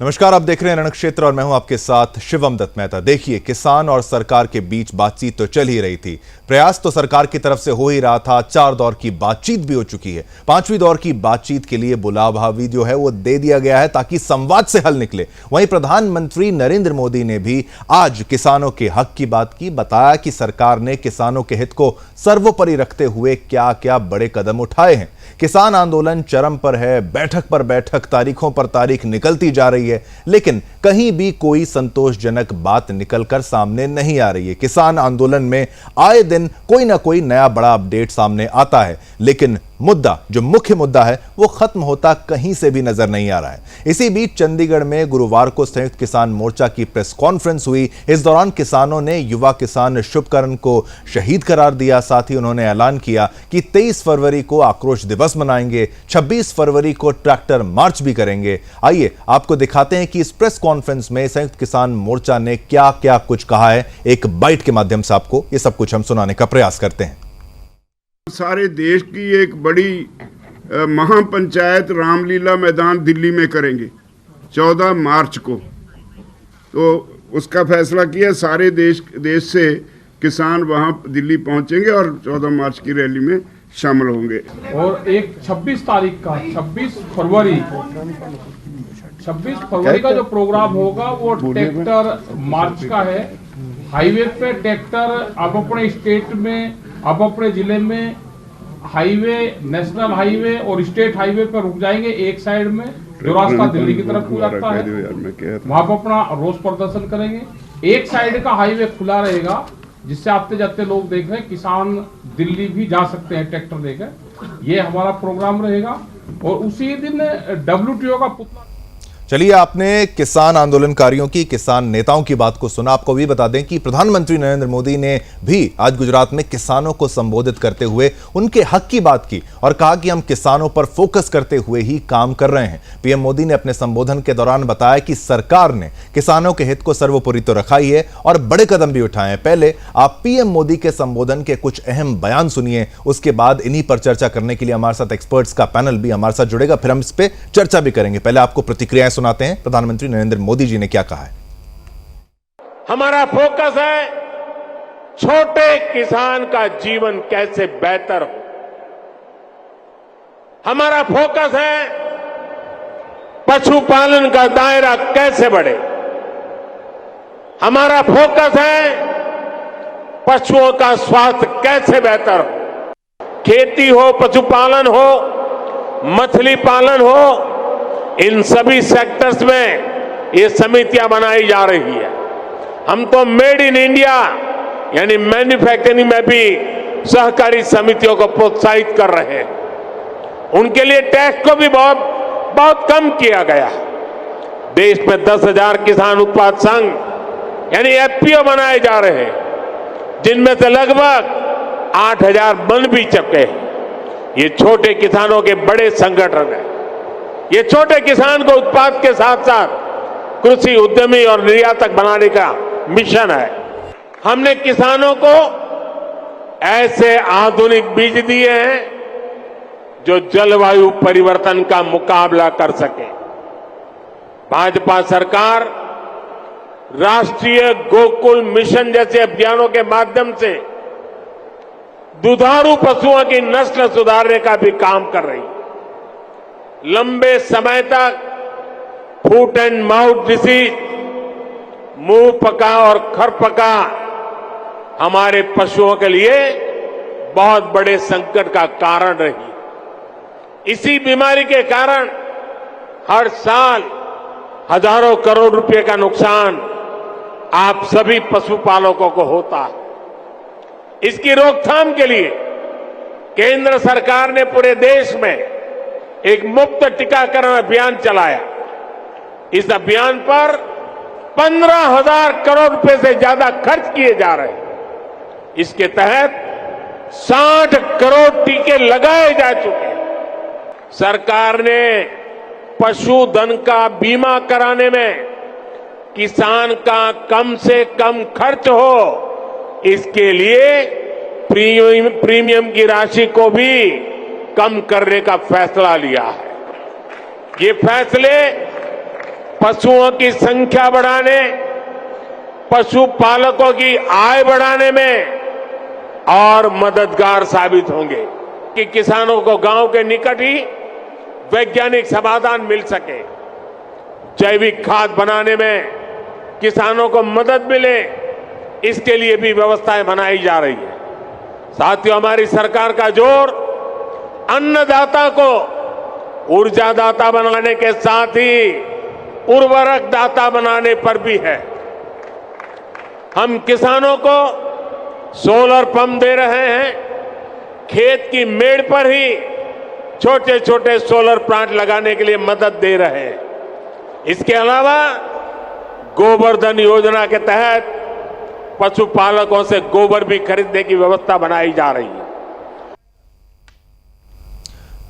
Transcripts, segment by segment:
नमस्कार, आप देख रहे हैं रण क्षेत्र और मैं हूं आपके साथ शिवम दत्त मेहता। देखिए, किसान और सरकार के बीच बातचीत तो चल ही रही थी। प्रयास तो सरकार की तरफ से हो ही रहा था। 4 दौर की बातचीत भी हो चुकी है। 5वीं दौर की बातचीत के लिए बुलावा भी जो है वो दे दिया गया है ताकि संवाद से हल निकले। वहीं प्रधानमंत्री नरेंद्र मोदी ने भी आज किसानों के हक की बात की। बताया कि सरकार ने किसानों के हित को सर्वोपरि रखते हुए क्या क्या बड़े कदम उठाए हैं। किसान आंदोलन चरम पर है। बैठक पर बैठक, तारीखों पर तारीख निकलती जा रही है, लेकिन कहीं भी कोई संतोषजनक बात निकलकर सामने नहीं आ रही है। किसान आंदोलन में आए दिन कोई ना कोई नया बड़ा अपडेट सामने आता है, लेकिन मुद्दा, जो मुख्य मुद्दा है, वो खत्म होता कहीं से भी नजर नहीं आ रहा है। इसी बीच चंडीगढ़ में गुरुवार को संयुक्त किसान मोर्चा की प्रेस कॉन्फ्रेंस हुई। इस दौरान किसानों ने युवा किसान शुभकरण को शहीद करार दिया। साथ ही उन्होंने ऐलान किया कि 23 फरवरी को आक्रोश दिवस मनाएंगे, 26 फरवरी को ट्रैक्टर मार्च भी करेंगे। आइए आपको दिखाते हैं कि इस प्रेस कॉन्फ्रेंस में संयुक्त किसान मोर्चा ने क्या क्या कुछ कहा है। एक बाइट के माध्यम से आपको ये सब कुछ हम सुनाने का प्रयास करते हैं। सारे देश की एक बड़ी महापंचायत रामलीला मैदान दिल्ली में करेंगे 14 मार्च को। तो उसका फैसला किया। सारे देश से किसान वहां दिल्ली पहुंचेंगे और 14 मार्च की रैली में शामिल होंगे। और एक 26 तारीख का 26 फरवरी का जो प्रोग्राम होगा वो ट्रैक्टर मार्च का है। हाईवे पे ट्रैक्टर अब अपने स्टेट में, अब अपने जिले में हाईवे, नेशनल हाईवे और स्टेट हाईवे पर रुक जाएंगे। एक साइड में जो रास्ता दिल्ली की तरफ को जाता है वहां पर अपना रोष प्रदर्शन करेंगे। एक साइड का हाईवे खुला रहेगा जिससे आते जाते लोग देख रहे हैं, किसान दिल्ली भी जा सकते हैं ट्रैक्टर लेकर। ये हमारा प्रोग्राम रहेगा। और उसी दिन WTO का पुतला। चलिए, आपने किसान आंदोलनकारियों की, किसान नेताओं की बात को सुना। आपको भी बता दें कि प्रधानमंत्री नरेंद्र मोदी ने भी आज गुजरात में किसानों को संबोधित करते हुए उनके हक की बात की और कहा कि हम किसानों पर फोकस करते हुए ही काम कर रहे हैं। पीएम मोदी ने अपने संबोधन के दौरान बताया कि सरकार ने किसानों के हित को सर्वोपरि तो रखा ही है और बड़े कदम भी उठाए हैं। पहले आप पीएम मोदी के संबोधन के कुछ अहम बयान सुनिए, उसके बाद इन्हीं पर चर्चा करने के लिए हमारे साथ एक्सपर्ट्स का पैनल भी हमारे साथ जुड़ेगा, फिर हम इस पर चर्चा भी करेंगे। पहले आपको प्रतिक्रियाएं सुनाते हैं प्रधानमंत्री नरेंद्र मोदी जी ने क्या कहा है। हमारा फोकस है छोटे किसान का जीवन कैसे बेहतर हो। हमारा फोकस है पशुपालन का दायरा कैसे बढ़े। हमारा फोकस है पशुओं का स्वास्थ्य कैसे बेहतर हो। खेती हो, पशुपालन हो, मछली पालन हो, इन सभी सेक्टर्स में ये समितियां बनाई जा रही है। हम तो मेड इन इंडिया यानी मैन्युफैक्चरिंग में भी सहकारी समितियों को प्रोत्साहित कर रहे हैं। उनके लिए टैक्स को भी बहुत कम किया गया। देश में 10,000 किसान उत्पाद संघ यानी FPO बनाए जा रहे हैं, जिनमें से लगभग 8,000 बन भी चुके हैं। ये छोटे किसानों के बड़े संगठन हैं। ये छोटे किसान को उत्पाद के साथ साथ कृषि उद्यमी और निर्यातक बनाने का मिशन है। हमने किसानों को ऐसे आधुनिक बीज दिए हैं जो जलवायु परिवर्तन का मुकाबला कर सके। भाजपा सरकार राष्ट्रीय गोकुल मिशन जैसे अभियानों के माध्यम से दुधारू पशुओं की नस्ल सुधारने का भी काम कर रही है। लंबे समय तक फुट एंड माउथ डिसीज, मुंह पका और खरपका हमारे पशुओं के लिए बहुत बड़े संकट का कारण रही। इसी बीमारी के कारण हर साल हजारों करोड़ रुपए का नुकसान आप सभी पशुपालकों को होता है। इसकी रोकथाम के लिए केंद्र सरकार ने पूरे देश में एक मुफ्त टीकाकरण अभियान चलाया। इस अभियान पर 15,000 करोड़ रुपए से ज्यादा खर्च किए जा रहे हैं। इसके तहत 60 करोड़ टीके लगाए जा चुके हैं। सरकार ने पशुधन का बीमा कराने में किसान का कम से कम खर्च हो, इसके लिए प्रीमियम की राशि को भी कम करने का फैसला लिया है। ये फैसले पशुओं की संख्या बढ़ाने, पशुपालकों की आय बढ़ाने में और मददगार साबित होंगे कि किसानों को गांव के निकट ही वैज्ञानिक समाधान मिल सके, जैविक खाद बनाने में किसानों को मदद मिले, इसके लिए भी व्यवस्थाएं बनाई जा रही है। साथियों, हमारी सरकार का जोर अन्नदाता को ऊर्जादाता बनाने के साथ ही उर्वरक दाता बनाने पर भी है। हम किसानों को सोलर पंप दे रहे हैं, खेत की मेड़ पर ही छोटे छोटे सोलर प्लांट लगाने के लिए मदद दे रहे हैं। इसके अलावा गोवर्धन योजना के तहत पशुपालकों से गोबर भी खरीदने की व्यवस्था बनाई जा रही है।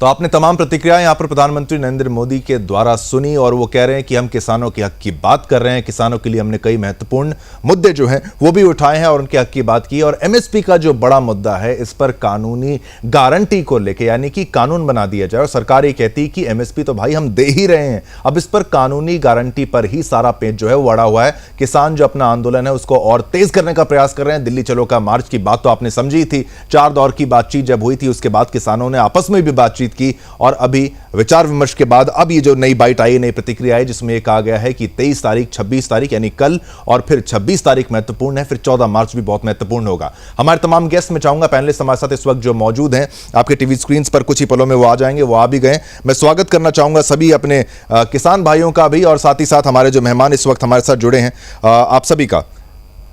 तो आपने तमाम प्रतिक्रियाएं यहां पर प्रधानमंत्री नरेंद्र मोदी के द्वारा सुनी और वो कह रहे हैं कि हम किसानों के हक की बात कर रहे हैं। किसानों के लिए हमने कई महत्वपूर्ण मुद्दे जो हैं वो भी उठाए हैं और उनके हक की बात की। और एमएसपी का जो बड़ा मुद्दा है, इस पर कानूनी गारंटी को लेकर, यानी कि कानून बना दिया जाए। और सरकार ये कहती है कि एमएसपी तो भाई हम दे ही रहे हैं, अब इस पर कानूनी गारंटी पर ही सारा पेच जो है वो अड़ा हुआ है। किसान जो अपना आंदोलन है उसको और तेज करने का प्रयास कर रहे हैं। दिल्ली चलो का मार्च की बात तो आपने समझी थी, 4 दौर की बातचीत जब हुई थी उसके बाद किसानों ने आपस में भी बातचीत की और अभी विचार विमर्श के बाद अब ये जो नई बाइट आई, नई प्रतिक्रिया आई, जिसमें यह कहा गया है कि 23 तारीख, 26 तारीख यानी कल और फिर 26 तारीख महत्वपूर्ण है, फिर 14 मार्च भी बहुत महत्वपूर्ण होगा। हमारे तमाम गेस्ट में चाहूंगा पैनलिस्ट हमारे साथ इस वक्त जो मौजूद हैं, आपके टीवी स्क्रीन पर कुछ ही पलों में वो आ जाएंगे, वो आ भी गए। मैं स्वागत करना चाहूंगा सभी अपने किसान भाइयों का भी और साथ ही साथ हमारे जो मेहमान इस वक्त हमारे साथ जुड़े हैं आप सभी का।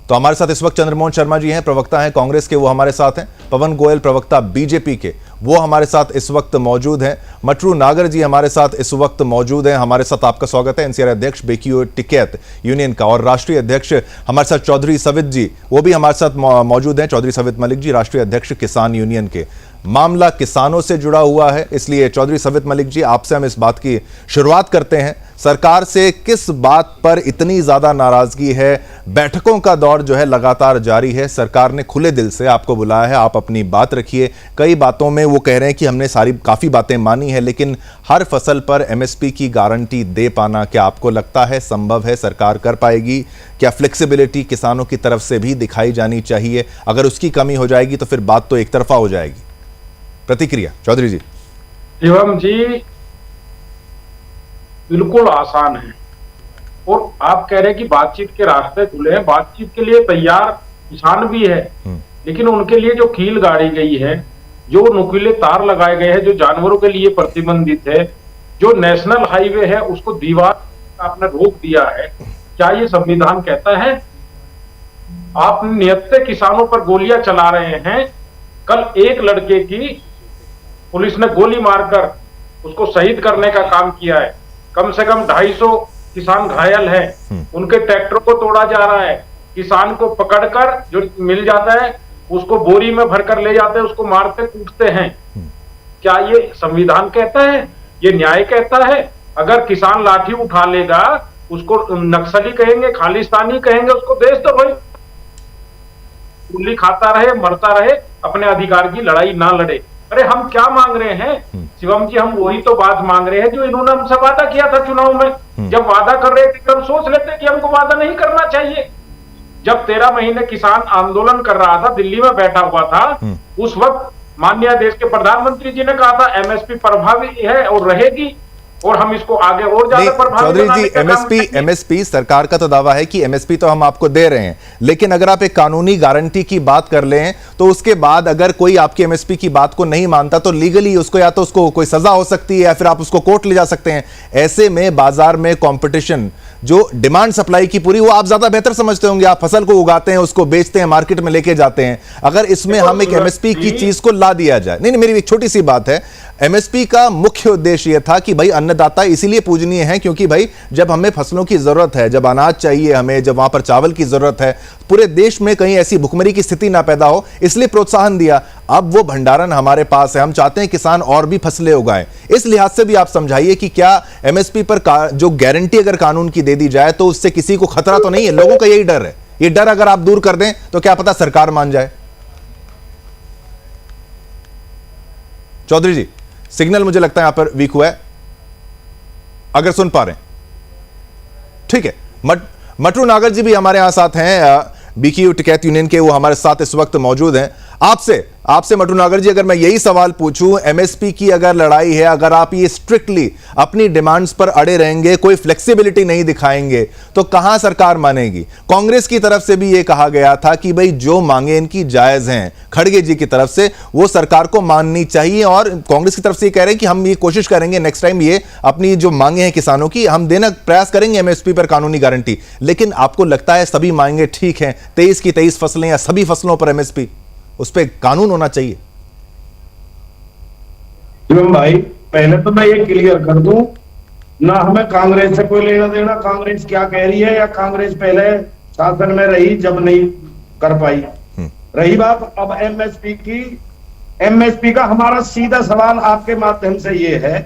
तो हमारे साथ इस वक्त चंद्रमोहन शर्मा जी हैं, प्रवक्ता हैं कांग्रेस के, वो हमारे साथ हैं। पवन गोयल, प्रवक्ता बीजेपी के, वो हमारे साथ इस वक्त मौजूद हैं। मटरू नागर जी हमारे साथ इस वक्त मौजूद हैं। हमारे साथ आपका स्वागत है। एनसीआर अध्यक्ष बेक्यू टिकैत यूनियन का और राष्ट्रीय अध्यक्ष हमारे साथ चौधरी सवित जी, वो भी हमारे साथ मौजूद हैं। चौधरी सवित मलिक जी, राष्ट्रीय अध्यक्ष किसान यूनियन के। मामला किसानों से जुड़ा हुआ है, इसलिए चौधरी सवित मलिक जी आपसे हम इस बात की शुरुआत करते हैं। सरकार से किस बात पर इतनी ज्यादा नाराजगी है? बैठकों का दौर जो है लगातार जारी है, सरकार ने खुले दिल से आपको बुलाया है, आप अपनी बात रखिए। कई बातों में वो कह रहे हैं कि हमने काफी बातें मानी है, लेकिन हर फसल पर एमएसपी की गारंटी दे पाना क्या आपको लगता है संभव है? सरकार कर पाएगी? क्या फ्लेक्सिबिलिटी किसानों की तरफ से भी दिखाई जानी चाहिए? अगर उसकी कमी हो जाएगी तो फिर बात तो एक तरफा हो जाएगी। प्रतिक्रिया चौधरी जी। शिवम जी, बिल्कुल आसान है और आप कह रहे हैं कि बातचीत के रास्ते खुले हैं, बातचीत के लिए तैयार किसान भी है, लेकिन उनके लिए जो कील गाड़ी गई है, जो नुकीले तार लगाए गए हैं, जो जानवरों के लिए प्रतिबंधित है, जो नेशनल हाईवे है उसको दीवार आपने रोक दिया है, क्या ये संविधान कहता है? आप नियत से किसानों पर गोलियां चला रहे हैं। कल एक लड़के की पुलिस ने गोली मारकर उसको शहीद करने का काम किया है। कम से कम 250 किसान घायल हैं, उनके ट्रैक्टर को तोड़ा जा रहा है। किसान को पकड़कर जो मिल जाता है उसको बोरी में भरकर ले जाते हैं, उसको मारते कूटते हैं। क्या ये संविधान कहता है? ये न्याय कहता है? अगर किसान लाठी उठा लेगा उसको नक्सली कहेंगे, खालिस्तानी कहेंगे, उसको देश तो भाई गोली खाता रहे, मरता रहे, अपने अधिकार की लड़ाई ना लड़े। अरे हम क्या मांग रहे हैं शिवम जी? हम वही तो बात मांग रहे हैं जो इन्होंने हमसे वादा किया था चुनाव में। जब वादा कर रहे थे हम सोच लेते कि हमको वादा नहीं करना चाहिए। जब 13 महीने किसान आंदोलन कर रहा था, दिल्ली में बैठा हुआ था, उस वक्त माननीय देश के प्रधानमंत्री जी ने कहा था एमएसपी प्रभावी है और रहेगी और हम इसको आगे और ज्यादा प्रभावी। चौधरी जी, एमएसपी सरकार का तो दावा है कि एमएसपी तो हम आपको दे रहे हैं, लेकिन अगर आप एक कानूनी गारंटी की बात कर लें तो उसके बाद अगर कोई आपकी एमएसपी की बात को नहीं मानता तो लीगली उसको या तो उसको कोई सजा हो सकती है या फिर आप उसको कोर्ट ले जा सकते हैं। ऐसे में बाजार में कंपटीशन, जो डिमांड सप्लाई की पूरी, वो आप ज्यादा बेहतर समझते होंगे। आप फसल को उगाते हैं, उसको बेचते हैं, मार्केट में लेके जाते हैं। अगर इसमें हम एक एमएसपी की चीज को ला दिया जाए, नहीं, मेरी एक छोटी सी बात है, एमएसपी का मुख्य उद्देश्य यह था कि भाई अन्नदाता इसीलिए पूजनीय है क्योंकि भाई जब हमें फसलों की जरूरत है, जब अनाज चाहिए हमें, जब वहां पर चावल की जरूरत है, पूरे देश में कहीं ऐसी भुखमरी की स्थिति ना पैदा हो, इसलिए प्रोत्साहन दिया। अब वो भंडारण हमारे पास है, हम चाहते हैं किसान और भी फसलें उगाएं। इस लिहाज से भी आप समझाइए कि क्या एमएसपी पर जो गारंटी अगर कानून की दे दी जाए तो उससे किसी को खतरा तो नहीं है? लोगों का यही डर है। ये डर अगर आप दूर कर दें तो क्या पता सरकार मान जाए। चौधरी जी, सिग्नल मुझे लगता है यहां पर वीक हुआ है, अगर सुन पा रहे हैं। ठीक है। मटरू नागर जी भी हमारे यहां साथ हैं, बीकेयू टिकैत यूनियन के, वो हमारे साथ इस वक्त मौजूद हैं। आपसे मटरू नागर जी, अगर मैं यही सवाल पूछूं, एमएसपी की अगर लड़ाई है, अगर आप ये स्ट्रिक्टली अपनी डिमांड्स पर अड़े रहेंगे, कोई फ्लेक्सिबिलिटी नहीं दिखाएंगे, तो कहां सरकार मानेगी? कांग्रेस की तरफ से भी ये कहा गया था कि भाई जो मांगे इनकी जायज हैं, खड़गे जी की तरफ से, वो सरकार को माननी चाहिए, और कांग्रेस की तरफ से ये कह रहे हैं कि हम ये कोशिश करेंगे नेक्स्ट टाइम ये अपनी जो मांगे हैं किसानों की, हम देना प्रयास करेंगे एमएसपी पर कानूनी गारंटी। लेकिन आपको लगता है सभी मांगे ठीक हैं, 23 की 23 फसलें या सभी फसलों पर एमएसपी, उस पर कानून होना चाहिए? शिवम भाई, पहले तो मैं ये क्लियर कर दूं, ना हमें कांग्रेस से कोई लेना देना, कांग्रेस क्या कह रही है, या कांग्रेस पहले शासन में रही जब नहीं कर पाई। रही बात अब एमएसपी की, एमएसपी का हमारा सीधा सवाल आपके माध्यम से ये है,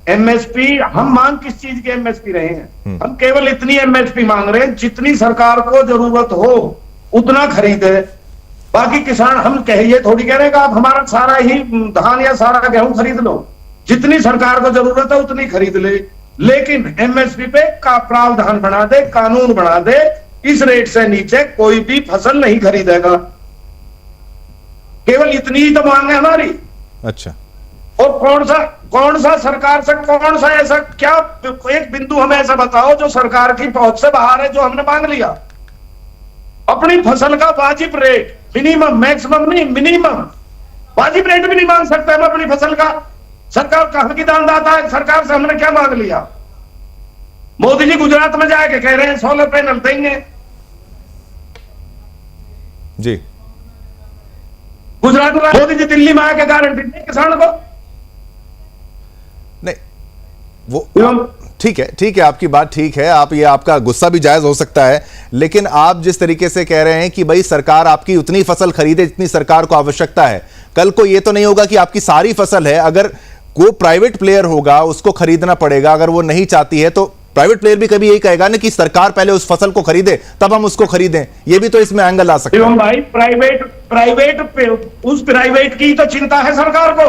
एमएसपी हम मांग किस चीज की एमएसपी रहे हैं? हम केवल इतनी एमएसपी मांग रहे हैं जितनी सरकार को जरूरत हो उतना खरीदे। बाकी किसान हम कहिए थोड़ी कह रहे हैं कि आप हमारा सारा ही धान या सारा गेहूं खरीद लो, जितनी सरकार को जरूरत है उतनी खरीद ले, लेकिन एमएसपी पे का प्रावधान बना दे, कानून बना दे, इस रेट से नीचे कोई भी फसल नहीं खरीदेगा। केवल इतनी ही तो मांग है हमारी। अच्छा, और कौन सा सरकार से कौन सा ऐसा, क्या एक बिंदु हमें ऐसा बताओ जो सरकार की पहुंच से बाहर है जो हमने मांग लिया? अपनी फसल का वाजिब रेट, मिनिमम, मैक्सिमम नहीं, मिनिमम वाजिब रेट भी नहीं मांग सकते हम अपनी फसल का। सरकार कहां की दानदाता है? सरकार से हमने क्या मांग लिया? मोदी जी गुजरात में जाके कह रहे हैं सोलर पैनल देंगे जी। गुजरात में मोदी जी दिल्ली में आके गारंटी दी किसान को? नहीं, वो ठीक है, आपकी बात ठीक है, आप ये आपका गुस्सा भी जायज हो सकता है, लेकिन आप जिस तरीके से कह रहे हैं कि भाई सरकार आपकी उतनी फसल खरीदे जितनी सरकार को आवश्यकता है, कल को ये तो नहीं होगा कि आपकी सारी फसल है, अगर कोई प्राइवेट प्लेयर होगा उसको खरीदना पड़ेगा, अगर वो नहीं चाहती है तो प्राइवेट प्लेयर भी कभी यही कहेगा ना कि सरकार पहले उस फसल को खरीदे तब हम उसको खरीदें। ये भी तो इसमें एंगल आ सकता है। भाई उस प्राइवेट की तो चिंता है सरकार को,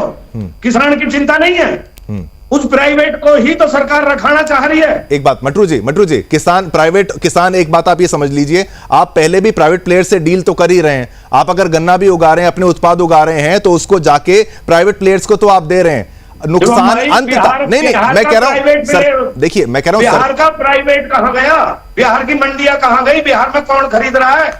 किसान की चिंता नहीं है। उस प्राइवेट को ही तो सरकार रखाना चाह रही है। एक बात मटरू जी, किसान, एक बात आप ये समझ लीजिए, आप पहले भी प्राइवेट प्लेयर से डील तो कर ही रहे हैं। आप अगर गन्ना भी उगा रहे हैं, अपने उत्पाद उगा रहे हैं, तो उसको जाके प्राइवेट प्लेयर्स को तो आप दे रहे हैं। नुकसान अंत नहीं, मैं कह रहा हूं, देखिए मैं कह रहा हूं, बिहार का प्राइवेट कहां गया? बिहार की मंडियां कहां गई? बिहार में कौन खरीद रहा है?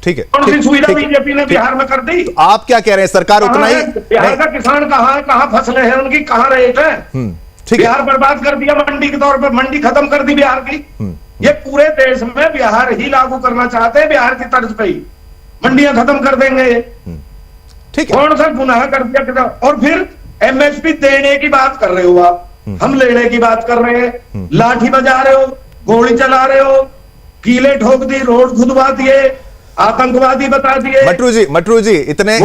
ठीक है, कौन सी सुविधा बीजेपी ने बिहार में कर दी? तो आप क्या कह रहे हैं, सरकार उतना ही? बिहार का किसान कहां फसलें हैं उनकी, कहां रेट है? ठीक है, बिहार बर्बाद कर दिया मंडी के तौर पर, मंडी खत्म कर दी बिहार की। ये पूरे देश में बिहार ही लागू करना चाहते हैं, बिहार की तर्ज पे ही मंडियां खत्म कर देंगे। ठीक है, कौन सा गुनाह कर दिया? और फिर एमएसपी देने की बात कर रहे हो आप, हम लेने की बात कर रहे हैं। लाठी बजा रहे हो, गोली चला रहे हो, कीले ठोक दी, रोड खुदवा दिए, आतंकवादी बता दिए। मटरू जी, इतनी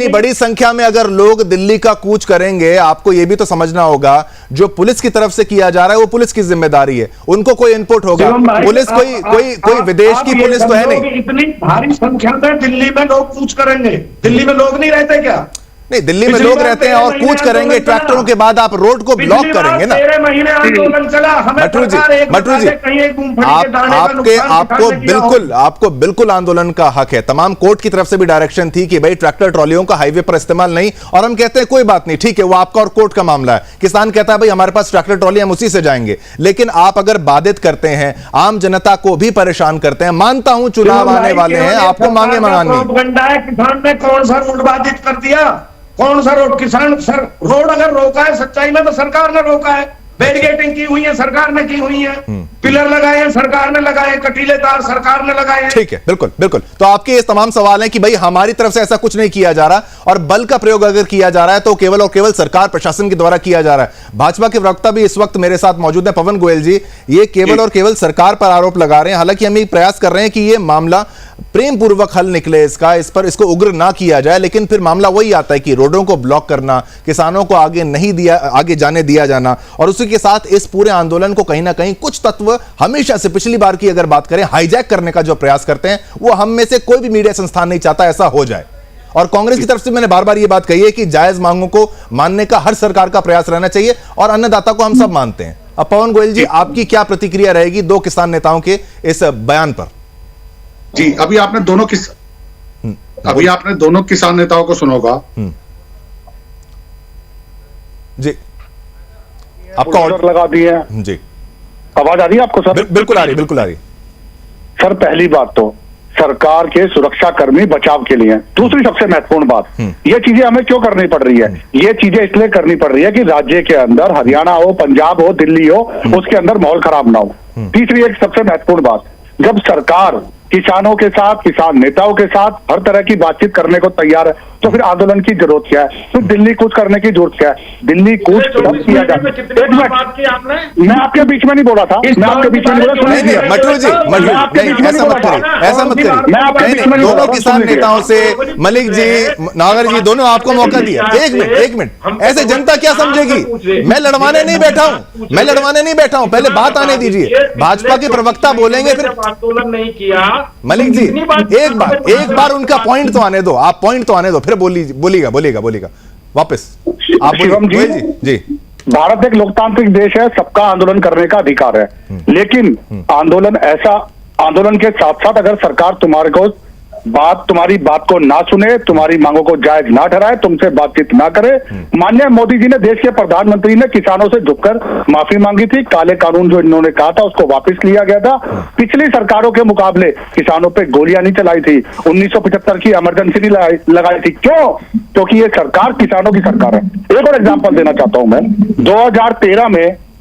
बड़ी संख्या में अगर लोग दिल्ली का कूच करेंगे, आपको यह भी तो समझना होगा, जो पुलिस की तरफ से किया जा रहा है वो पुलिस की जिम्मेदारी है, उनको कोई इनपुट होगा। पुलिस कोई विदेश की पुलिस तो है नहीं। इतनी भारी संख्या में दिल्ली में लोग कूच करेंगे? दिल्ली में लोग नहीं रहते क्या? नहीं, दिल्ली में लोग रहते हैं और कूच करेंगे, ट्रैक्टरों के बाद आप रोड को ब्लॉक करेंगे ना। 13 महीने आंदोलन चला, मटरू जी, आपको बिल्कुल आंदोलन का हक है। तमाम कोर्ट की तरफ से भी डायरेक्शन थी कि भाई ट्रैक्टर ट्रॉलियों का हाईवे पर इस्तेमाल नहीं, और हम कहते हैं कोई बात नहीं, ठीक है, वो आपका और कोर्ट का मामला है। किसान कहता है भाई हमारे पास ट्रैक्टर ट्रॉली, हम उसी से जाएंगे। लेकिन आप अगर बाधित करते हैं, आम जनता को भी परेशान करते हैं, मानता हूं चुनाव आने वाले हैं, आपको मांगे मंगानी। किसान ने कौन सा रोड बाधित कर दिया? कौन सा रोड? किसान रोड अगर रोका है सच्चाई में तो सरकार ने रोका है। बैरिकेडिंग की हुई है सरकार ने की हुई है, पिलर लगाए हैं सरकार ने लगाए, कटीले तार सरकार ने लगाए हैं। ठीक है, बिल्कुल। तो आपके ये तमाम सवाल हैं कि भाई हमारी तरफ से ऐसा कुछ नहीं किया जा रहा, और बल का प्रयोग अगर किया जा रहा है तो केवल और केवल सरकार प्रशासन के द्वारा किया जा रहा है। भाजपा के प्रवक्ता भी इस वक्त मेरे साथ मौजूद है, पवन गोयल जी, ये केवल और केवल सरकार पर आरोप लगा रहे हैं। हालांकि हम ये प्रयास कर रहे हैं कि ये मामला प्रेम पूर्वक हल निकले, इसको उग्र ना किया जाए, लेकिन फिर मामला वही आता है कि रोडों को ब्लॉक करना, किसानों को आगे जाने दिया जाना, और उसी के साथ इस पूरे आंदोलन को कहीं ना कहीं कुछ तत्व हमेशा से, पिछली बार की अगर बात करें, हाईजैक करने का जो प्रयास करते हैं, वो हम में से कोई भी मीडिया संस्थान नहीं चाहता ऐसा हो जाए। और कांग्रेस की तरफ से मैंने बार बार ये बात कही है कि जायज मांगों को मानने का हर सरकार का प्रयास रहना चाहिए, और अन्नदाता को हम सब मानते हैं। अब पवन गोयल जी, आपकी क्या प्रतिक्रिया रहेगी दो किसान नेताओं के इस बयान पर? जी, अभी आपने दोनों किसान नेताओं को सुना होगा। जी, आपका ऑर्डर लगा दिए हैं जी। आवाज आ रही है आपको सर? बिल्कुल आ रही, बिल्कुल आ रही। सर पहली बात तो सरकार के सुरक्षा कर्मी बचाव के लिए। दूसरी सबसे महत्वपूर्ण बात, ये चीजें हमें क्यों करनी पड़ रही है? ये चीजें इसलिए करनी पड़ रही है कि राज्य के अंदर हरियाणा हो, पंजाब हो, दिल्ली हो, उसके अंदर माहौल खराब ना हो। तीसरी एक सबसे महत्वपूर्ण बात, जब सरकार किसानों के साथ, किसान नेताओं के साथ हर तरह की बातचीत करने को तैयार है, तो फिर आंदोलन की जरूरत क्या है? फिर दिल्ली कूच करने की जरूरत क्या है? दिल्ली कूच कब किया जाए? एक मिनट, मैं आपके बीच में नहीं बोला था, मैं आपके बीच में नहीं बोला। नहीं, मटरू जी, ऐसा मत करिए, ऐसा मत करिए। दोनों किसान नेताओं से, मलिक जी, नागर जी, दोनों आपको मौका दिया। एक मिनट, ऐसे जनता क्या समझेगी? मैं लड़वाने नहीं बैठा हूं, मैं लड़वाने नहीं बैठा हूं, पहले बात आने दीजिए। भाजपा के प्रवक्ता बोलेंगे, फिर आंदोलन नहीं किया। मलिक जी, एक बार उनका पॉइंट तो आने दो, आप पॉइंट तो आने दो, फिर बोलिएगा वापस आप शिवम बोलिए। जी, भारत एक लोकतांत्रिक देश है, सबका आंदोलन करने का अधिकार है, लेकिन आंदोलन के साथ साथ अगर सरकार तुम्हारी बात को ना सुने, तुम्हारी मांगों को जायज ना ठहराए, तुमसे बातचीत ना करे। माननीय मोदी जी ने, देश के प्रधानमंत्री ने किसानों से झुककर माफी मांगी थी। काले कानून जो इन्होंने कहा था उसको वापस लिया गया था। पिछली सरकारों के मुकाबले किसानों पे गोलियां नहीं चलाई थी, 1975 की इमरजेंसी नहीं लगाई थी। क्यों? क्योंकि ये सरकार किसानों की सरकार है। एक और एग्जाम्पल देना चाहता हूं मैं,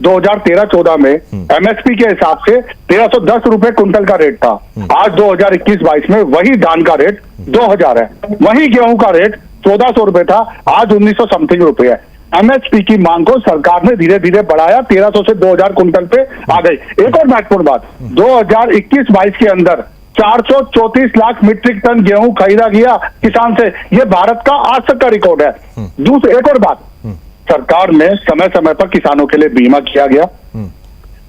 2013-14 में एमएसपी के हिसाब से 1310 रुपए कुंटल का रेट था। आज 2021-22 में वही धान का रेट 2000 है, वही गेहूं का रेट 1400 रुपए था, आज 1900 समथिंग रुपए है। एमएसपी की मांग को सरकार ने धीरे धीरे बढ़ाया, 1300 से 2000 कुंटल पे आ गई। एक और महत्वपूर्ण बात, 2021-22 के अंदर 434 लाख मीट्रिक टन गेहूं खरीदा गया किसान से। ये भारत का आज तक का रिकॉर्ड है। दूसरी एक और बात, सरकार ने समय समय पर किसानों के लिए बीमा किया गया।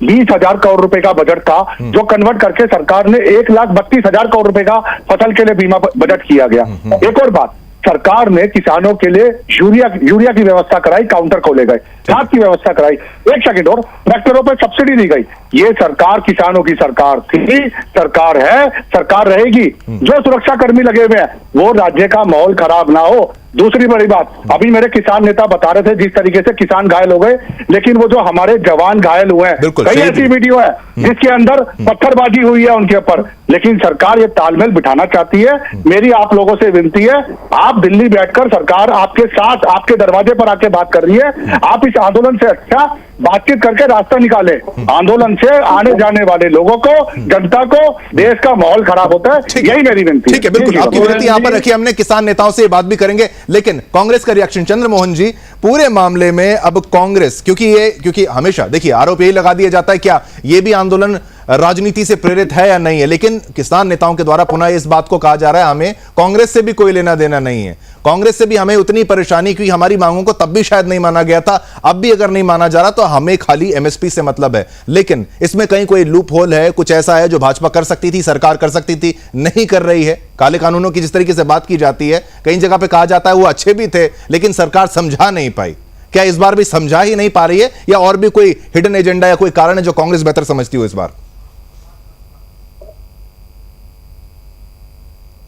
20,000 करोड़ रुपए का बजट था, जो कन्वर्ट करके सरकार ने 1,32,000 करोड़ रुपए का फसल के लिए बीमा बजट किया गया। एक और बात, सरकार ने किसानों के लिए यूरिया की व्यवस्था कराई, काउंटर खोले गए, खाद की व्यवस्था कराई। एक सेकंड और, ट्रैक्टरों पर सब्सिडी दी गई। ये सरकार किसानों की सरकार थी, सरकार है, सरकार रहेगी। जो सुरक्षा कर्मी लगे हुए हैं, वो राज्य का माहौल खराब ना हो। दूसरी बड़ी बात, अभी मेरे किसान नेता बता रहे थे जिस तरीके से किसान घायल हो गए, लेकिन वो जो हमारे जवान घायल हुए हैं, कई ऐसी वीडियो है जिसके अंदर पत्थरबाजी हुई है उनके ऊपर, लेकिन सरकार ये तालमेल बिठाना चाहती है। मेरी आप लोगों से विनती है, आप दिल्ली बैठकर, सरकार आपके साथ, आपके दरवाजे पर आके बात कर रही है, आप इस आंदोलन से अच्छा बातचीत करके रास्ता निकाले। आंदोलन से आने जाने वाले लोगों को, जनता को, देश का माहौल खराब होता है, यही मेरी विनती। ठीक है, बिल्कुल आपकी विनती यहां पर रखी हमने। किसान नेताओं से बात भी करेंगे, लेकिन कांग्रेस का रिएक्शन, चंद्रमोहन जी, पूरे मामले में अब कांग्रेस, क्योंकि हमेशा देखिए आरोप यही लगा दिया जाता है, क्या ये भी आंदोलन राजनीति से प्रेरित है या नहीं है, लेकिन किसान नेताओं के द्वारा पुनः इस बात को कहा जा रहा है हमें कांग्रेस से भी कोई लेना देना नहीं है। कांग्रेस से भी हमें उतनी परेशानी, क्योंकि हमारी मांगों को तब भी शायद नहीं माना गया था, अब भी अगर नहीं माना जा रहा तो हमें खाली एमएसपी से मतलब है। लेकिन इसमें कहीं कोई लूप होल है, कुछ ऐसा है जो भाजपा कर सकती थी, सरकार कर सकती थी, नहीं कर रही है। काले कानूनों की जिस तरीके से बात की जाती है, कई जगह पे कहा जाता है वो अच्छे भी थे, लेकिन सरकार समझा नहीं पाई। क्या इस बार भी समझा ही नहीं पा रही है, या और भी कोई हिडन एजेंडा या कोई कारण है जो कांग्रेस बेहतर समझती हो इस बार?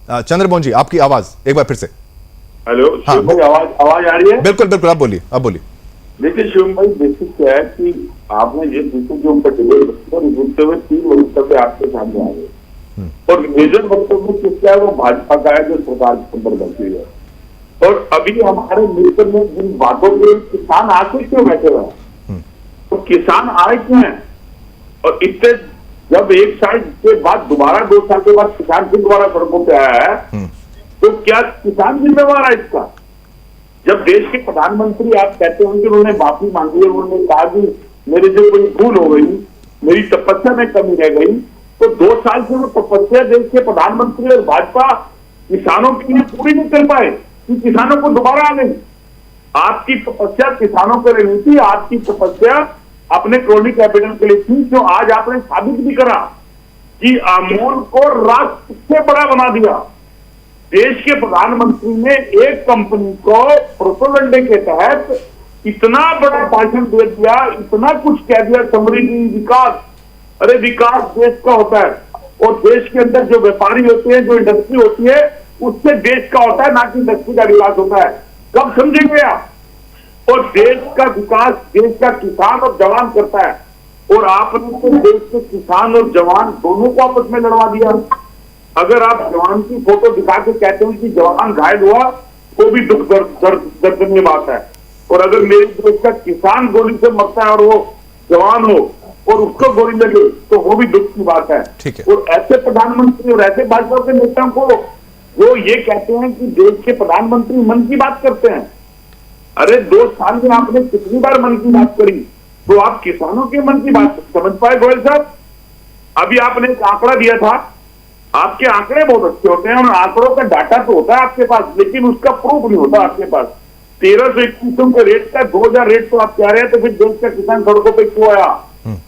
चंद्रमोहन जी, आपकी आवाज एक बार फिर से। हेलो, हाँ, शिवम भाई, आवाज आ रही है? बिल्कुल बिल्कुल, आप बोलिए। देखिए शिवम भाई, बेसिक क्या है कि आपने जिस विषय के ऊपर डिबेट होते हुए 3 वक्तव्य आपके सामने आ गए, और मेजर वक्तव्य किसका है? वो भाजपा का है, जो सरकार के ऊपर बैठी है। और अभी हमारे मिलकर में जिन बातों के किसान आके क्यों बैठे हुए हैं, तो किसान आए क्यों हैं? और इससे जब एक साल के बाद दोबारा 2 साल के बाद किसान फिर दोबारा सड़कों पे आया है, तो क्या किसान जिम्मेवार है इसका? जब देश के प्रधानमंत्री आप कहते हैं कि उन्होंने माफी मांगी है, उन्होंने कहा कि मेरे से कोई भूल हो गई, मेरी तपस्या में कमी रह गई, तो 2 साल से वो तपस्या देश के प्रधानमंत्री और भाजपा किसानों के लिए पूरी नहीं कर पाए कि किसानों को दोबारा आ गई। आपकी तपस्या किसानों के लिए नहीं थी, आपकी तपस्या अपने क्रोनी कैपिटल के लिए थी, जो आज आपने साबित भी करा कि अमूल को राष्ट्र से बड़ा बना दिया। देश के प्रधानमंत्री ने एक कंपनी को प्रोपोगंडे के तहत इतना बड़ा भाषण दे दिया, इतना कुछ कह दिया, समृद्धि, विकास। अरे विकास देश का होता है, और देश के अंदर जो व्यापारी होते हैं, जो इंडस्ट्री होती है, उससे देश का होता है, ना कि इंडस्ट्री का विकास होता है। कब समझेंगे आप? और देश का विकास देश का किसान और जवान करता है, और आपने तो देश के किसान और जवान दोनों को आपस में लड़वा दिया। अगर आप जवान की फोटो दिखा के कहते हैं कि जवान घायल हुआ, वो भी दुख दर्दनीय बात है। और अगर मेरे देश का किसान गोली से मरता है और वो जवान हो और उसको गोली लगे, तो वो भी दुख की बात है। ठीक है। और ऐसे प्रधानमंत्री और ऐसे भाजपा के नेताओं को वो ये कहते हैं कि देश के प्रधानमंत्री मन की बात करते हैं। अरे 2 साल में आपने कितनी बार मन की बात करी? तो आप किसानों के मन की बात समझ पाए गोयल साहब? अभी आपने एक आंकड़ा दिया था, आपके आंकड़े बहुत अच्छे होते हैं और आंकड़ों का डाटा तो होता है आपके पास, लेकिन उसका प्रूफ नहीं होता आपके पास। 1321 के रेट का 2000 रेट तो आप कह रहे हैं, तो फिर देश का किसान सड़कों पर क्यों आया?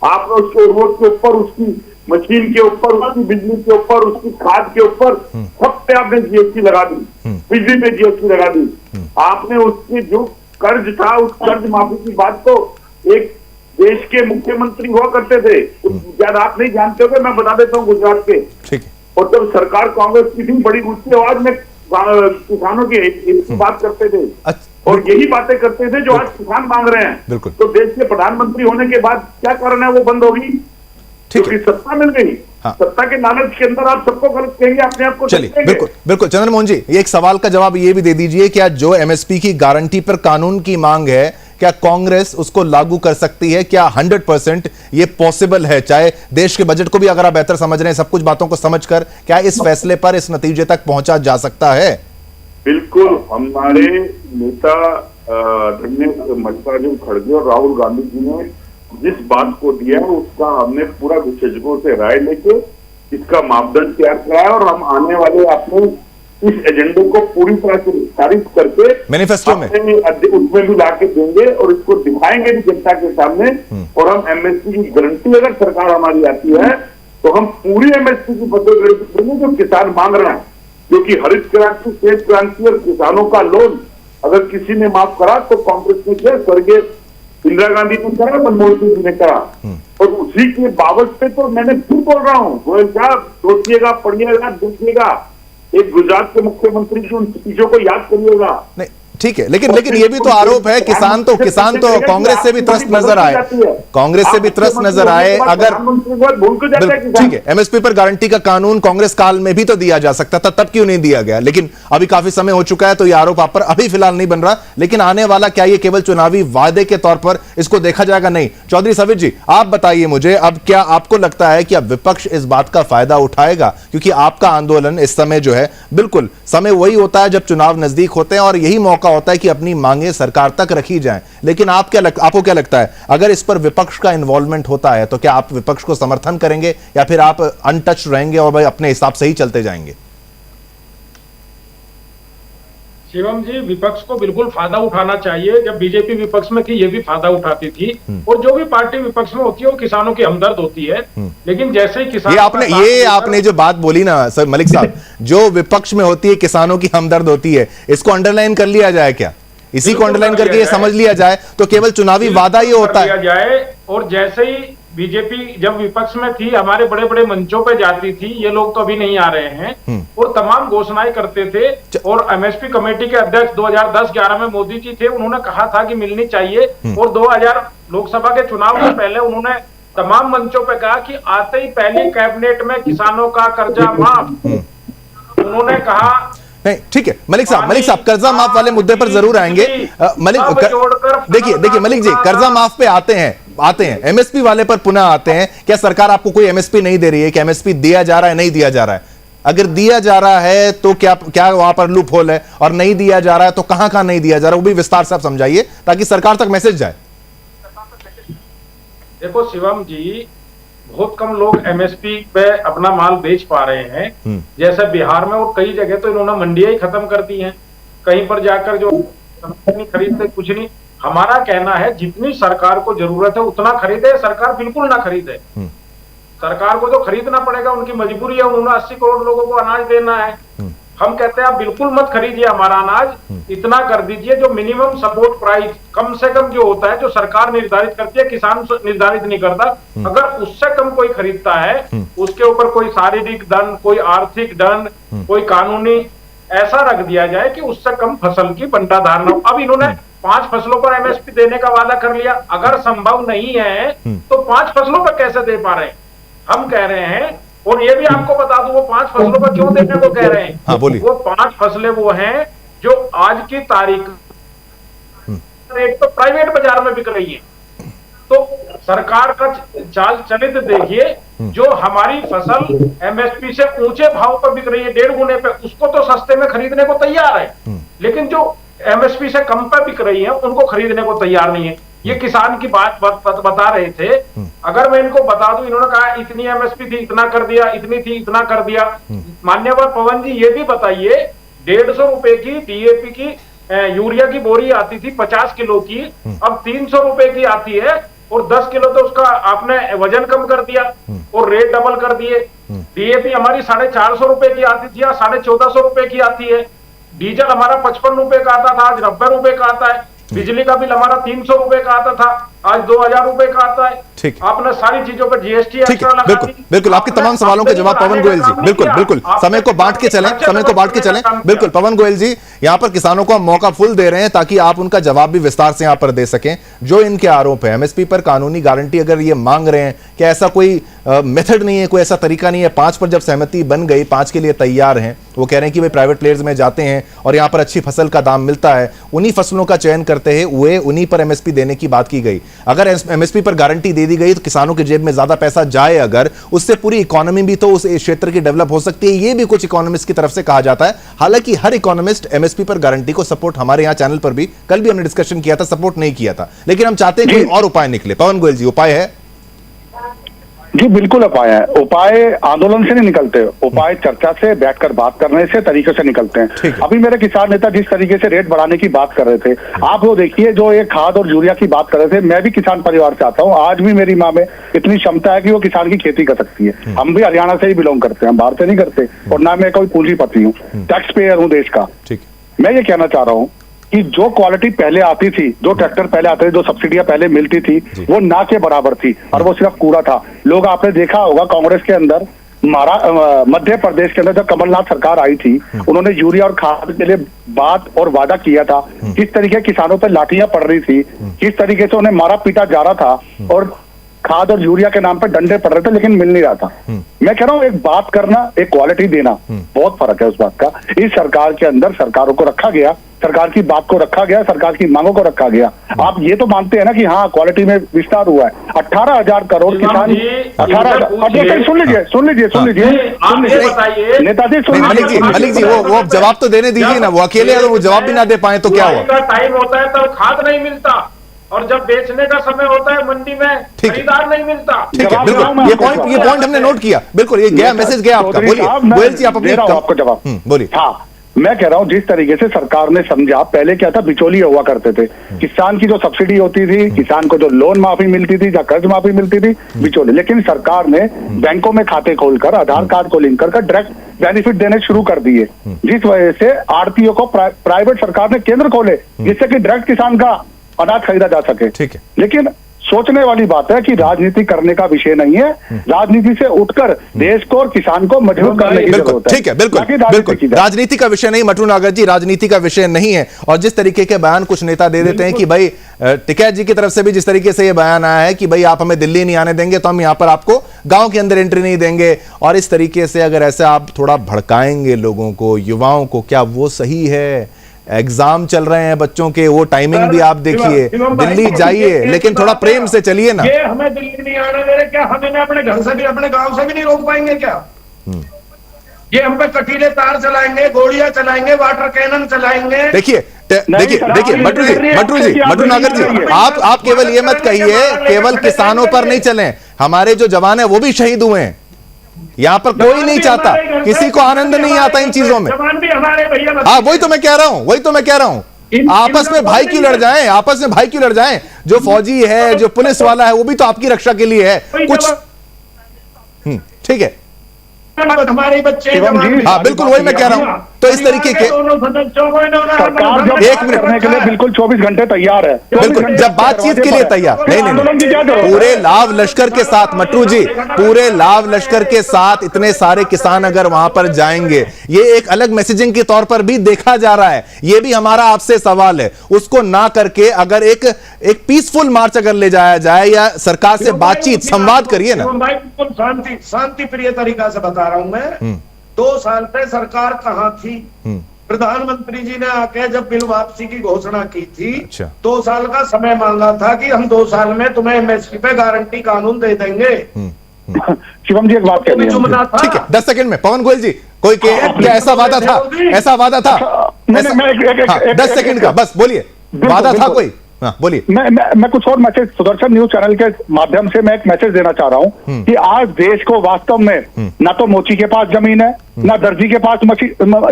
आपने उसके रोड के ऊपर, उसकी मशीन के ऊपर, उसकी बिजली के ऊपर, उसकी खाद के ऊपर सब पे आपने जीएसटी लगा दी, बिजली पे जीएसटी लगा दी। आपने उसके जो कर्ज था, उस कर्ज माफी की बात तो एक देश के मुख्यमंत्री हुआ करते थे, शायद आप नहीं जानते हो, मैं बता देता हूँ, गुजरात के। ठीक है। और जब सरकार कांग्रेस की थी, बड़ी ऊंची आवाज में किसानों की बात करते थे, और यही बातें करते थे जो आज किसान मांग रहे हैं। बिल्कुल। तो देश के प्रधानमंत्री होने के बाद क्या कारण है वो बंद होगी? क्योंकि सत्ता मिल गई। हाँ। सत्ता के लालच के अंदर आप सबको गलत कहेंगे, अपने आप को चलिए, देखेंगे। बिल्कुल बिल्कुल। चंद्र मोहन जी, ये एक सवाल का जवाब ये भी दे दीजिए, क्या जो एमएसपी की गारंटी पर कानून की मांग है, क्या कांग्रेस उसको लागू कर सकती है? क्या 100% ये पॉसिबल है? चाहे देश के बजट को भी अगर आप बेहतर समझ रहे हैं, सब कुछ बातों को समझकर, क्या इस फैसले पर, इस नतीजे तक पहुंचा जा सकता है? बिल्कुल। हमारे नेता आदरणीय मल्लिकार्जुन खड़गे और राहुल गांधी जी ने जिस बात को दिया है, उसका हमने पूरा विशेषज्ञों से राय लेके इसका मापदंड तैयार किया है, और हम आने वाले अपने इस एजेंडे को पूरी तरह से विस्तारित करके मैनिफेस्टो में उसमें भी लाके देंगे और इसको दिखाएंगे भी जनता के सामने। और हम एमएसपी की गारंटी, अगर सरकार हमारी आती है तो हम पूरी एमएसपी की गारंटी देंगे जो किसान मांग रहे हैं। क्योंकि हरित क्रांति, श्वेत क्रांति और किसानों का लोन अगर किसी ने माफ करा तो कांग्रेस ने किया, स्वर्गीय इंदिरा गांधी ने करा, मनमोहन सिंह जी ने करा। और उसी के बाबत पे तो मैंने फिर बोल रहा हूँ, गोयल साहब सोचिएगा, पढ़िएगा, देखिएगा, एक गुजरात के मुख्यमंत्री की उन चीजों को याद करिएगा। नहीं, ठीक है, लेकिन ये भी तो आरोप है, किसान तो कांग्रेस से भी त्रस्त नजर आए, कांग्रेस से भी त्रस्त नजर आए। अगर ठीक है, एमएसपी पर गारंटी का कानून कांग्रेस काल में भी तो दिया जा सकता था, तब क्यों नहीं दिया गया? लेकिन अभी काफी समय हो चुका है, तो ये आरोप आप पर अभी फिलहाल नहीं बन रहा, लेकिन आने वाला क्या ये केवल चुनावी वादे के तौर पर इसको देखा जाएगा? नहीं। चौधरी सवित जी, आप बताइए मुझे, अब क्या आपको लगता है कि अब विपक्ष इस बात का फायदा उठाएगा? क्योंकि आपका आंदोलन इस समय जो है, बिल्कुल समय वही होता है जब चुनाव नजदीक होते हैं, और यही मौका होता है कि अपनी मांगे सरकार तक रखी जाएं। लेकिन आपको क्या लगता है, अगर इस पर विपक्ष का इन्वॉल्वमेंट होता है, तो क्या आप विपक्ष को समर्थन करेंगे, या फिर आप अनटच रहेंगे और भाई अपने हिसाब से ही चलते जाएंगे? शिवम जी, विपक्ष को बिल्कुल फायदा उठाना चाहिए। जब बीजेपी विपक्ष में थी, ये भी फायदा उठाती थी, और जो भी पार्टी विपक्ष में होती है वो किसानों की हमदर्द होती है। लेकिन जैसे ही किसान आपने जो बात बोली ना सर मलिक साहब, जो विपक्ष में होती है किसानों की हमदर्द होती है, इसको अंडरलाइन कर लिया जाए क्या? इसी को अंडरलाइन करके ये समझ लिया जाए तो केवल चुनावी वादा ये होता है। और जैसे ही बीजेपी जब विपक्ष में थी, हमारे बड़े बड़े मंचों पे जाती थी, ये लोग तो अभी नहीं आ रहे हैं, और तमाम घोषणाएं करते थे। और एमएसपी कमेटी के अध्यक्ष 2010-11 में मोदी जी थे, उन्होंने कहा था कि मिलनी चाहिए। और 2000 लोकसभा के चुनाव से पहले उन्होंने तमाम मंचों पे कहा कि आते ही पहली कैबिनेट में किसानों का कर्जा माफ। उन्होंने कहा नहीं, ठीक है मलिक साहब कर्जा माफ वाले मुद्दे पर जरूर आएंगे। देखिए मलिक जी, कर्जा माफ पे आते हैं, एमएसपी वाले पर पुनः आते हैं। क्या सरकार आपको कोई एमएसपी नहीं दे रही है? कि एमएसपी दिया जा रहा है, नहीं दिया जा रहा है? अगर दिया जा रहा है तो क्या वहां पर लूप होल है, और नहीं दिया जा रहा है तो कहां नहीं दिया जा रहा है, वो भी विस्तार से आप समझाइए ताकि सरकार तक मैसेज जाए। देखो शिवम जी, बहुत कम लोग एमएसपी पे अपना माल बेच पा रहे हैं। जैसे बिहार में और कई जगह तो इन्होंने मंडियां ही खत्म कर दी हैं, कहीं पर जाकर जो नहीं खरीदते कुछ नहीं। हमारा कहना है जितनी सरकार को जरूरत है उतना खरीदे, सरकार बिल्कुल ना खरीदे। सरकार को तो खरीदना पड़ेगा, उनकी मजबूरी है, उन्होंने 80 करोड़ लोगों को अनाज देना है। हम कहते हैं आप बिल्कुल मत खरीदिए हमारा अनाज, इतना कर दीजिए जो मिनिमम सपोर्ट प्राइस कम से कम जो होता है, जो सरकार निर्धारित करती है, किसान निर्धारित नहीं करता। अगर उससे कम कोई खरीदता है, उसके ऊपर कोई शारीरिक दंड, कोई आर्थिक दंड, कोई कानूनी ऐसा रख दिया जाए कि उससे कम फसल की भंडारण न हो। अब इन्होंने 5 फसलों पर एमएसपी देने का वादा कर लिया, अगर संभव नहीं है तो 5 फसलों पर कैसे दे पा रहे हैं? हम कह रहे हैं, और ये भी आपको बता दूं वो 5 फसलों पर क्यों देने को कह रहे हैं। हाँ, बोलिए। वो 5 फसलें वो हैं जो आज की तारीख रेट तो प्राइवेट बाजार में बिक रही है। तो सरकार का चाल चलित देखिए, जो हमारी फसल एमएसपी से ऊंचे भाव पर बिक रही है 1.5 गुने पे, उसको तो सस्ते में खरीदने को तैयार है, लेकिन जो एमएसपी से कम पे बिक रही है उनको खरीदने को तैयार नहीं है। ये किसान की बात बता रहे थे। अगर मैं इनको बता दूं, इन्होंने कहा इतनी एमएसपी थी इतना कर दिया, इतनी थी इतना कर दिया। मान्यवर पवन जी ये भी बताइए, 150 रुपए की डीएपी की यूरिया की बोरी आती थी 50 किलो की, अब 300 रुपए की आती है, और 10 किलो तो उसका आपने वजन कम कर दिया और रेट डबल कर दिए। डीएपी हमारी 450 रुपए की आती थी, 1450 रुपए की आती है। डीजल हमारा 55 रुपए का आता था, आज 90 रुपए का आता है। बिजली का बिल हमारा 300 रुपए का आता था, आज 2000 रुपए का आता है। ठीक, आपने सारी चीजों पर जीएसटी एक्स्ट्रा लगा बिल्कुल बिल्कुल आपके तमाम सवालों के जवाब पवन गोयल जी, बिल्कुल बिल्कुल समय को बांट के चलें, समय को बांट के चलें। बिल्कुल पवन गोयल जी, यहां पर किसानों को हम मौका फुल दे रहे हैं ताकि आप उनका जवाब भी विस्तार से यहां पर दे सकें। जो इनके आरोप है एमएसपी पर कानूनी गारंटी अगर ये मांग रहे हैं कि ऐसा कोई मेथड नहीं है, कोई ऐसा तरीका नहीं है, 5 पर जब सहमति बन गई, 5 के लिए तैयार हैं, वो कह रहे हैं कि भाई प्राइवेट प्लेयर्स में जाते हैं और यहां पर अच्छी फसल का दाम मिलता है, उन्हीं फसलों का चयन करते हुए उन्हीं पर एमएसपी देने की बात की गई। अगर एमएसपी पर गारंटी दे दी गई तो किसानों के जेब में ज्यादा पैसा जाए, अगर उससे पूरी इकोनॉमी भी तो उस क्षेत्र की डेवलप हो सकती है, ये भी कुछ इकोनॉमिस्ट की तरफ से कहा जाता है। हालांकि हर इकोनॉमिस्ट एमएसपी पर गारंटी को सपोर्ट, हमारे यहां चैनल पर भी कल भी हमने डिस्कशन किया था, सपोर्ट नहीं किया था, लेकिन हम चाहते हैं कोई और उपाय निकले। पवन गोयल जी, उपाय है? जी बिल्कुल उपाय है। उपाय आंदोलन से नहीं निकलते, उपाय चर्चा से, बैठकर बात करने से, तरीके से निकलते हैं। अभी मेरे किसान नेता जिस तरीके से रेट बढ़ाने की बात कर रहे थे, आप वो देखिए जो ये खाद और यूरिया की बात कर रहे थे, मैं भी किसान परिवार से आता हूँ। आज भी मेरी माँ में इतनी क्षमता है कि वो किसान की खेती कर सकती है। हम भी हरियाणा से ही बिलोंग करते हैं, हम बाहर से नहीं करते, और ना मैं कोई पूंजीपति हूँ, टैक्स पेयर हूँ देश का। मैं ये कहना चाह रहा हूँ कि जो क्वालिटी पहले आती थी, जो ट्रैक्टर पहले आते थे, जो सब्सिडियां पहले मिलती थी, वो ना के बराबर थी, और वो सिर्फ कूड़ा था। लोग, आपने देखा होगा कांग्रेस के अंदर, मध्य प्रदेश के अंदर जब कमलनाथ सरकार आई थी, उन्होंने यूरिया और खाद के लिए बात और वादा किया था। किस तरीके किसानों पर लाठियां पड़ रही थी, किस तरीके से उन्हें मारा पीटा जा रहा था, और खाद और यूरिया के नाम पर डंडे पड़ रहे थे, लेकिन मिल नहीं रहा था। मैं कह रहा हूँ, एक बात करना, एक क्वालिटी देना, बहुत फर्क है उस बात का। इस सरकार के अंदर सरकारों को रखा गया, सरकार की बात को रखा गया, सरकार की मांगों को रखा गया। आप ये तो मानते हैं ना कि हाँ क्वालिटी में विस्तार हुआ है। 18,000 करोड़ किसान, 18,000। सुन लीजिए नेताजी, मलिक जी वो जवाब तो देने दीजिए ना, वो अकेले अगर वो जवाब भी ना दे पाए तो क्या हुआ? टाइम होता है तब खाद नहीं मिलता, और जब बेचने का समय होता है मंडी में खरीदार नहीं मिलता। ठीक है, बिल्कुल, ये पॉइंट हमने नोट किया, बिल्कुल ये गया, मैसेज गया आपका। बोलिए गोयल जी, आप आपको जवाब बोलिए। हाँ, मैं कह रहा हूं जिस तरीके से सरकार ने समझा, पहले क्या था, बिचौलिए हुआ करते थे। किसान की जो सब्सिडी होती थी, किसान को जो लोन माफी मिलती थी या कर्ज माफी मिलती थी, बिचौलिए। लेकिन सरकार ने बैंकों में खाते खोलकर, आधार कार्ड को लिंक कर डायरेक्ट बेनिफिट देने शुरू कर दिए, जिस वजह से आड़तियों को प्राइवेट सरकार ने केंद्र खोले, जिससे कि डायरेक्ट किसान का अनाज खरीदा जा सके। ठीक है, लेकिन सोचने वाली बात है कि राजनीति करने का विषय नहीं है, राजनीति से उठकर देश को और किसान को मजबूत करने की जरूरत है। ठीक है, बिल्कुल राजनीति का विषय नहीं, मटरू नागर जी, राजनीति का विषय नहीं है। और जिस तरीके के बयान कुछ नेता दे देते हैं कि भाई, टिकैत जी की तरफ से भी जिस तरीके से ये बयान आया है कि भाई आप हमें दिल्ली नहीं आने देंगे तो हम यहाँ पर आपको गांव के अंदर एंट्री नहीं देंगे, और इस तरीके से अगर ऐसे आप थोड़ा भड़काएंगे लोगों को, युवाओं को, क्या वो सही है? एग्जाम चल रहे हैं बच्चों के, वो टाइमिंग भी आप देखिए, दिल्ली जाइए लेकिन थोड़ा प्रेम से चलिए ना। ये हमें दिल्ली नहीं आने दे रहे, क्या हम इन्हें अपने घर से भी, अपने गांव से भी नहीं रोक पाएंगे क्या? ये हम पे कटीले तार चलाएंगे, गोलियां चलाएंगे, वाटर कैनन चलाएंगे। देखिए मटरू नागर जी, आप केवल ये मत कहिए केवल किसानों पर नहीं चलें, हमारे जो जवान है वो भी शहीद हुए हैं। यहां पर कोई नहीं चाहता, किसी को आनंद नहीं आता इन चीजों में। हाँ, वही तो मैं कह रहा हूं, आपस में भाई क्यों लड़ जाएं, आपस में भाई क्यों लड़ जाएं? जो फौजी है, जो पुलिस वाला है, वो भी तो आपकी रक्षा के लिए है कुछ। ठीक है, हमारे बच्चे, हाँ बिल्कुल वही मैं कह रहा हूं। तो इस तरीके के दोनों सदस्यों को इन्होंने सरकार जो एक मिनट करने के लिए बिल्कुल 24 घंटे तैयार है। बिल्कुल, जब बातचीत के लिए तैयार नहीं, पूरे लाव लश्कर के साथ मटरू जी, पूरे लाव लश्कर के साथ इतने सारे किसान अगर वहां पर जाएंगे, ये एक अलग मैसेजिंग के तौर पर भी देखा जा रहा है। ये भी हमारा आपसे सवाल है, उसको ना करके अगर एक पीसफुल मार्च अगर ले जाया जाए या सरकार से बातचीत संवाद करिए ना। बिल्कुल शांति प्रिय तरीका से बता रहा हूं मैं। 2 साल से सरकार कहां थी? प्रधानमंत्री जी ने आके जब बिल वापसी की घोषणा की थी, 2 साल का समय मांगा था कि हम 2 साल में तुम्हें एमएसपी पे गारंटी कानून दे देंगे। शिवम जी एक बात कहनी है, ठीक है 10 सेकंड में पवन गोयल जी, कोई क्या ऐसा वादा था? ऐसा वादा था? 10 सेकंड का बस बोलिए, वादा था कोई? हाँ बोलिए। मैं कुछ और मैसेज सुदर्शन न्यूज चैनल के माध्यम से मैं एक मैसेज देना चाह रहा हूं कि आज देश को वास्तव में ना तो मोची के पास जमीन है, ना दर्जी के पास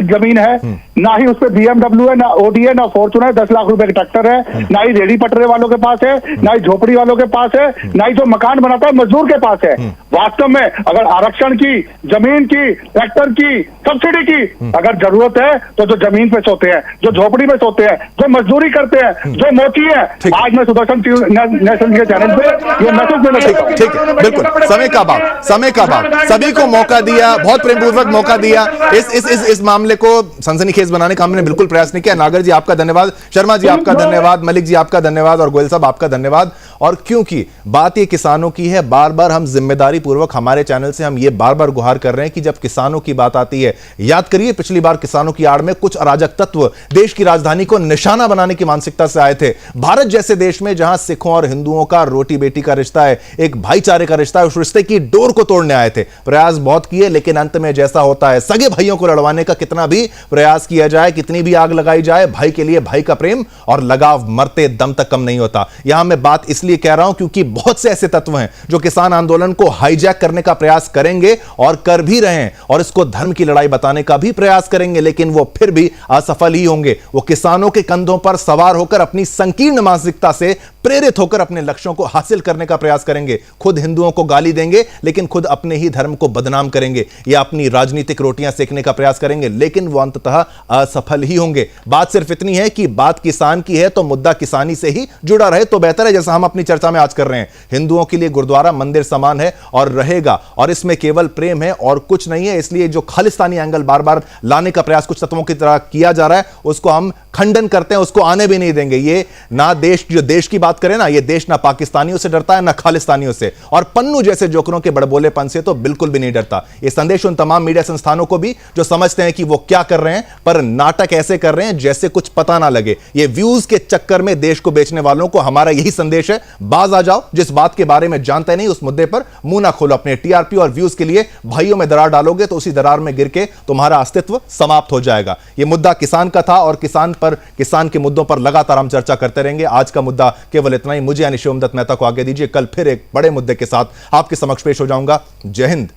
जमीन है, ना ही उस पर बीएमडब्ल्यू है, ना ओडी है, ना फॉर्चूनर है, 10 लाख रुपए का ट्रैक्टर है, ना ही रेडी पटरे वालों के पास है, ना ही झोपड़ी वालों के पास है, ना ही जो मकान बनाता है मजदूर के पास है। वास्तव में अगर आरक्षण की, जमीन की, ट्रैक्टर की, सब्सिडी की अगर जरूरत है तो जो जमीन पे सोते हैं, जो झोपड़ी में सोते हैं, जो मजदूरी करते हैं, जो मोची है, आज मैं सुदर्शन नेशनल के चैनल पे ये मैसेज देना चाहता हूं। ठीक है, बिल्कुल समय का बात सभी को मौका दिया, बहुत प्रेमपूर्वक मौका दिया। इस मामले को सनसनीखेज बनाने का हमने बिल्कुल प्रयास नहीं किया। नागर जी आपका धन्यवाद, शर्मा जी आपका धन्यवाद, मलिक जी आपका धन्यवाद और गोयल साहब आपका धन्यवाद। और क्योंकि बात ये किसानों की है, बार बार हम जिम्मेदारी पूर्वक हमारे चैनल से हम ये बार बार गुहार कर रहे हैं कि जब किसानों की बात आती है, याद करिए पिछली बार किसानों की आड़ में कुछ अराजक तत्व देश की राजधानी को निशाना बनाने की मानसिकता से आए थे। भारत जैसे देश में जहां सिखों और हिंदुओं का रोटी बेटी का रिश्ता है, एक भाईचारे का रिश्ता है, उस रिश्ते की डोर को तोड़ने आए थे। प्रयास बहुत किए, लेकिन अंत में जैसा होता है, सगे भाइयों को लड़वाने का कितना भी प्रयास किया जाए, कितनी भी आग लगाई जाए, भाई के लिए भाई का प्रेम और लगाव मरते दम तक कम नहीं होता। यहां मैं बात इसलिए कह रहा हूं क्योंकि बहुत से ऐसे तत्व हैं जो किसान आंदोलन को हाईजैक करने का प्रयास करेंगे और कर भी रहे हैं, और इसको धर्म की लड़ाई बताने का भी प्रयास करेंगे, लेकिन वो फिर भी असफल ही होंगे। वो किसानों के कंधों पर सवार होकर अपनी संकीर्ण मानसिकता से प्रेरित होकर अपने लक्ष्यों को हासिल करने का प्रयास करेंगे। खुद हिंदुओं को गाली देंगे, लेकिन खुद अपने ही धर्म को बदनाम करेंगे, या अपनी राजनीतिक रोटियां सेकने का प्रयास करेंगे, लेकिन वो अंततः असफल ही होंगे। बात सिर्फ इतनी है कि बात किसान की है तो मुद्दा किसानी से ही जुड़ा रहे तो बेहतर है, जैसा हम अपनी चर्चा में आज कर रहे हैं। हिंदुओं के लिए गुरुद्वारा मंदिर समान है और रहेगा, और इसमें केवल प्रेम है और कुछ नहीं है। इसलिए जो खालिस्तानी एंगल बार बार लाने का प्रयास कुछ तत्वों की तरह किया जा रहा है, उसको हम खंडन करते हैं, उसको आने भी नहीं देंगे। ये ना देश, जो देश की बात करें ना, ये देश ना पाकिस्तानियों से डरता है ना खालिस्तानियों से, और पन्नू जैसे जोकरों के बड़बोलेपन से तो बिल्कुल भी नहीं डरता। ये संदेश उन तमाम मीडिया संस्थानों को भी जो समझते हैं कि वो क्या कर रहे हैं, पर नाटक ऐसे कर रहे हैं जैसे कुछ पता ना लगे। ये व्यूज के चक्कर में देश को बेचने वालों को हमारा यही संदेश है, बाज आ जाओ, जिस बात के बारे में जानते नहीं उस मुद्दे पर मुंह ना खोलो। अपने टीआरपी और व्यूज के लिए भाइयों में दरार डालोगे तो उसी दरार में गिर के तुम्हारा अस्तित्व समाप्त हो जाएगा। ये मुद्दा किसान का था और किसान के मुद्दों पर लगातार हम चर्चा करते रहेंगे। आज का मुद्दा केवल इतना ही। मुझे यानी शिवम दत्त मेहता को आगे दीजिए, कल फिर एक बड़े मुद्दे के साथ आपके समक्ष पेश हो जाऊंगा। जय हिंद।